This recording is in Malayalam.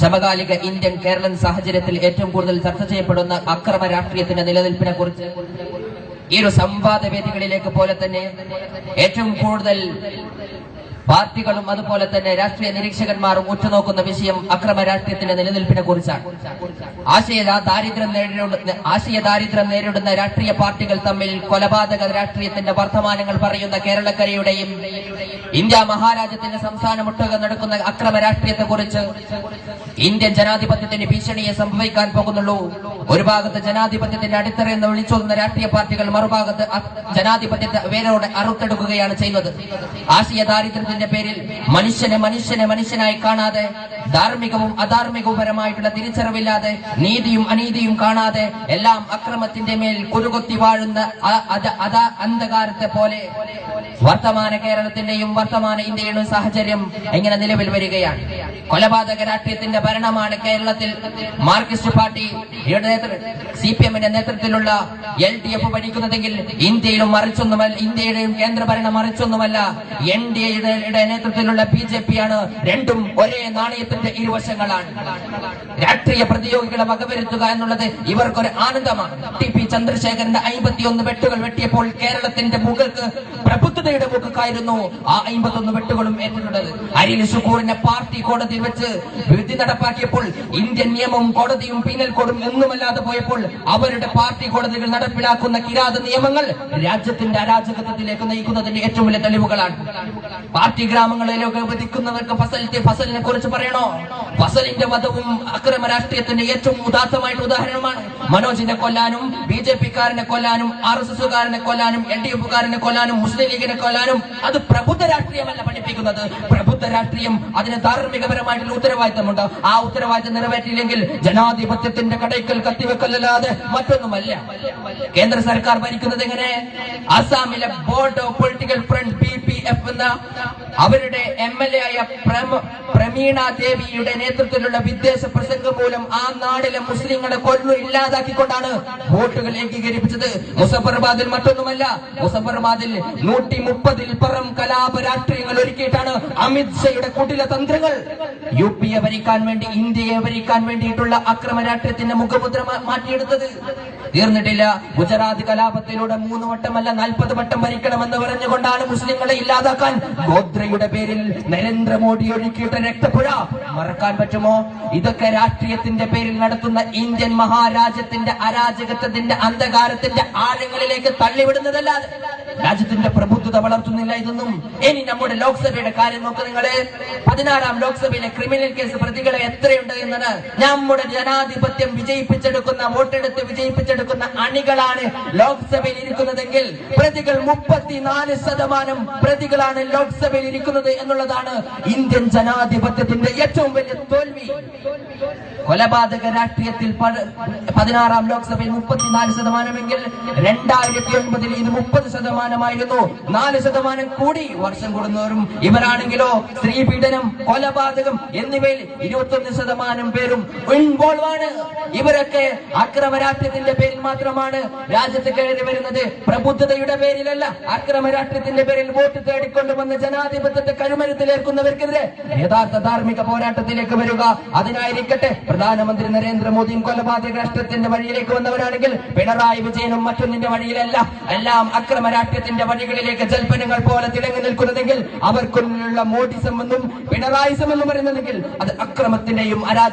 സമകാലിക ഇന്ത്യൻ കേരളൻ സാഹചര്യത്തിൽ ഏറ്റവും കൂടുതൽ ചർച്ച ചെയ്യപ്പെടുന്ന അക്രമ രാഷ്ട്രീയത്തിന്റെ നിലനിൽപ്പിനെ കുറിച്ച് ഈ ഒരു സംവാദ വേദികളിലേക്ക് പോലെ തന്നെ ഏറ്റവും കൂടുതൽ പാർട്ടികളും അതുപോലെ തന്നെ രാഷ്ട്രീയ നിരീക്ഷകന്മാരും ഉറ്റുനോക്കുന്ന വിഷയം അക്രമ രാഷ്ട്രീയത്തിന്റെ നിലനിൽപ്പിനെ കുറിച്ചാണ്. ആശയ ദാരിദ്ര്യം നേരിടുന്ന രാഷ്ട്രീയ പാർട്ടികൾ തമ്മിൽ കൊലപാതക രാഷ്ട്രീയത്തിന്റെ വർത്തമാനങ്ങൾ പറയുന്ന കേരളക്കരയുടെയും ഇന്ത്യ മഹാരാജ്യത്തിന്റെ സംസ്ഥാനമൊട്ടുക നടക്കുന്ന അക്രമ രാഷ്ട്രീയത്തെ കുറിച്ച് ഇന്ത്യൻ ജനാധിപത്യത്തിന് ഭീഷണിയെ സംഭവിക്കാൻ പോകുന്നുള്ളൂ. ഒരു ഭാഗത്ത് ജനാധിപത്യത്തിന്റെ അടിത്തറയെന്ന് വിളിച്ചോതുന്ന രാഷ്ട്രീയ പാർട്ടികൾ മറുഭാഗത്ത് ജനാധിപത്യത്തെ വേരോടെ അറുത്തെടുക്കുകയാണ് ചെയ്യുന്നത്. ആശയ ദാരിദ്ര്യത്തിന്റെ പേരിൽ മനുഷ്യനായി കാണാതെ, ധാർമ്മികവും അധാർമികവുപരമായിട്ടുള്ള തിരിച്ചറിവില്ലാതെ, നീതിയും അനീതിയും കാണാതെ എല്ലാം അക്രമത്തിന്റെ മേൽ കുരുകൊത്തി വാഴുന്ന അന്ധകാരത്തെ പോലെ വർത്തമാന കേരളത്തിന്റെയും വർത്തമാന ഇന്ത്യയുടെയും സാഹചര്യം എങ്ങനെ നിലവിൽ വരികയാണ്. കൊലപാതക രാഷ്ട്രീയത്തിന്റെ ഭരണമാണ് കേരളത്തിൽ മാർക്സിസ്റ്റ് പാർട്ടി CPM-ന്റെ നേതൃത്വത്തിലുള്ള LDF ഭരിക്കുന്നതെങ്കിൽ ഇന്ത്യയിലും മറിച്ചൊന്നുമല്ല, ഇന്ത്യയുടെയും കേന്ദ്രഭരണം മറിച്ചൊന്നുമല്ല, NDA-യുടെ നേതൃത്വത്തിലുള്ള BJP-യാണ്. രണ്ടും ഒരേ നാണയത്തിന്റെ ഇരുവശങ്ങളാണ്. രാഷ്ട്രീയ പ്രതിയോഗികളെ വകവരുത്തുക എന്നുള്ളത് ഇവർക്കൊരു ആനന്ദമാണ്. TP ചന്ദ്രശേഖരന്റെ 51 വെട്ടുകൾ വെട്ടിയപ്പോൾ കേരളത്തിന്റെ മുഖൾക്ക് പ്രബുദ്ധതയുടെ മുഖക്കായിരുന്നു ആ 51 വെട്ടുകളും ഏറ്റിട്ടുള്ളത്. അരിൽ ഷുക്കൂറിനെ പാർട്ടി കോടതിയിൽ വെച്ച് വിധി നടപ്പാക്കിയപ്പോൾ ഇന്ത്യൻ നിയമവും കോടതിയും പീനൽ കോഡും ഒന്നുമല്ലാതെ പോയപ്പോൾ അവരുടെ പാർട്ടി കോടതികൾ നടപ്പിലാക്കുന്ന കിരാത നിയമങ്ങൾ രാജ്യത്തിന്റെ അരാജകത്വത്തിലേക്ക് നയിക്കുന്നതിന്റെ ഏറ്റവും വലിയ തെളിവുകളാണ്. പാർട്ടി ഗ്രാമങ്ങളിലൊക്കെ വധിക്കുന്നവർക്ക് ഫസലിനെ കുറിച്ച് പറയണോ? ഫസലിന്റെ വധവും അക്രമ രാഷ്ട്രീയത്തിന്റെ ഏറ്റവും ഉദാത്തമായിട്ട് ഉദാഹരണമാണ്. മനോജിനെ കൊല്ലാനും, BJP-കാരനെ കൊല്ലാനും, RSS-കാരനെ കൊല്ലാനും, LDF-കാരനെ കൊല്ലാനും, മുസ്ലിം ലീഗിനെ കൊല്ലാനും അത് പ്രബുദ്ധ രാഷ്ട്രീയമല്ല പഠിപ്പിക്കുന്നത്. പ്രബുദ്ധ രാഷ്ട്രീയം അതിന് ധാർമ്മികപരമായിട്ടുള്ള ഉത്തരവാദിത്തമുണ്ട്. ആ ഉത്തരവാദിത്തം നിറവേറ്റിയില്ലെങ്കിൽ ജനാധിപത്യത്തിന്റെ കടയ്ക്കൽ കത്തിവെക്കല്ലാതെ മറ്റൊന്നുമല്ല. കേന്ദ്ര സർക്കാർ ഭരിക്കുന്നത് എങ്ങനെ? അസാമിലെ board of political front BPF എന്ന അവരുടെ MLA ആയ പ്രമീണ ദേവിയുടെ നേതൃത്വത്തിലുള്ള വിദേശ പ്രസംഗം മൂലം ആ നാടിലെ മുസ്ലിങ്ങളെ കൊന്നു ഇല്ലാതാക്കിക്കൊണ്ടാണ് വോട്ടുകൾ ഏകീകരിപ്പിച്ചത്. മുസഫർബാദിൽ മറ്റൊന്നുമല്ല, മുസഫർബാദിൽ 130-ൽ പരം കലാപ രാഷ്ട്രീയങ്ങൾ ഒരുക്കിയിട്ടാണ് അമിത് ഷായുടെ കുടില തന്ത്രങ്ങൾ UP-യെ ഭരിക്കാൻ വേണ്ടി, ഇന്ത്യയെ ഭരിക്കാൻ വേണ്ടിയിട്ടുള്ള അക്രമ രാഷ്ട്രീയത്തിന്റെ മുഖമുദ്ര മാറ്റിയെടുത്തത്. തീർന്നിട്ടില്ല. ഗുജറാത്ത് കലാപത്തിലൂടെ 3 വട്ടമല്ല 40 വട്ടം ഭരിക്കണമെന്ന് പറഞ്ഞുകൊണ്ടാണ് മുസ്ലിങ്ങളെ ഇല്ലാതാക്കാൻ ഗോദ്രയുടെ പേരിൽ നരേന്ദ്രമോദി ഒഴുക്കിയിട്ട രക്തപ്പുഴ മറക്കാൻ പറ്റുമോ? ഇതൊക്കെ രാഷ്ട്രീയത്തിന്റെ പേരിൽ നടത്തുന്ന ഇന്ത്യൻ മഹാരാജ്യത്തിന്റെ അരാജകത്വത്തിന്റെ അന്ധകാരത്തിന്റെ ആഴങ്ങളിലേക്ക് തള്ളിവിടുന്നതല്ലാതെ രാജ്യത്തിന്റെ പ്രബുദ്ധത വളർത്തുന്നില്ല ഇതൊന്നും. ഇനി നമ്മുടെ ലോക്സഭയുടെ കാര്യം നോക്ക് നിങ്ങളെ. 16-ാം ലോക്സഭയിലെ ക്രിമിനൽ കേസ് പ്രതികളെ എത്രയുണ്ട് എന്നാണ്. നമ്മുടെ ജനാധിപത്യം വിജയിപ്പിച്ചെടുക്കുന്ന, വോട്ടെടുത്ത് വിജയിപ്പിച്ചെടുക്കുന്ന അണികളാണ് ലോക്സഭയിൽ ഇരിക്കുന്നതെങ്കിൽ പ്രതികൾ 34% പ്രതികളാണ് ലോക്സഭയിൽ ഇരിക്കുന്നത് എന്നുള്ളതാണ് ഇന്ത്യൻ ജനാധിപത്യത്തിന്റെ ഏറ്റവും വലിയ തോൽവി. കൊലപാതക രാഷ്ട്രീയത്തിൽ 16-ാം ലോക്സഭയിൽ 34%എങ്കിൽ 2009-ൽ ഇത് 30%ആയിരുന്നു. 4% കൂടി വർഷം കൂടുന്നവരും. ഇവരാണെങ്കിലോ സ്ത്രീപീഡനം, കൊലപാതകം എന്നിവയിൽ 21% പേരും ഇൻവോൾവ് ആണ്. ഇവരൊക്കെ അക്രമ രാഷ്ട്രീയത്തിന്റെ പേരിൽ മാത്രമാണ് രാജ്യത്ത് കയറി വരുന്നത്. പ്രബുദ്ധതയുടെ പേരിലല്ല. അക്രമ രാഷ്ട്രീയത്തിന്റെ പേരിൽ വോട്ട് തേടിക്കൊണ്ടുവന്ന് ജനാധിപത്യത്തെ കഴുമരത്തിലേർക്കുന്നവർക്കെതിരെ യഥാർത്ഥ ധാർമ്മിക പോരാട്ടത്തിലേക്ക് വരിക. അതിനായിരിക്കട്ടെ പ്രധാനമന്ത്രി നരേന്ദ്രമോദിയും കൊലപാതക രാഷ്ട്രത്തിന്റെ വഴിയിലേക്ക് വന്നവരാണെങ്കിൽ പിണറായി വിജയനും മറ്റൊന്നിന്റെ വഴിയിലല്ല. എല്ലാം അക്രമ രാഷ്ട്രീയത്തിന്റെ വഴികളിലേക്ക് ജൽപ്പനങ്ങൾ പോലെ തിളങ്ങി നിൽക്കുന്നതെങ്കിൽ അവർക്കുള്ള മോഡിസം എന്നും പിണറായിസം എന്നും പറയുന്നതെങ്കിൽ അത് അക്രമത്തിന്റെയും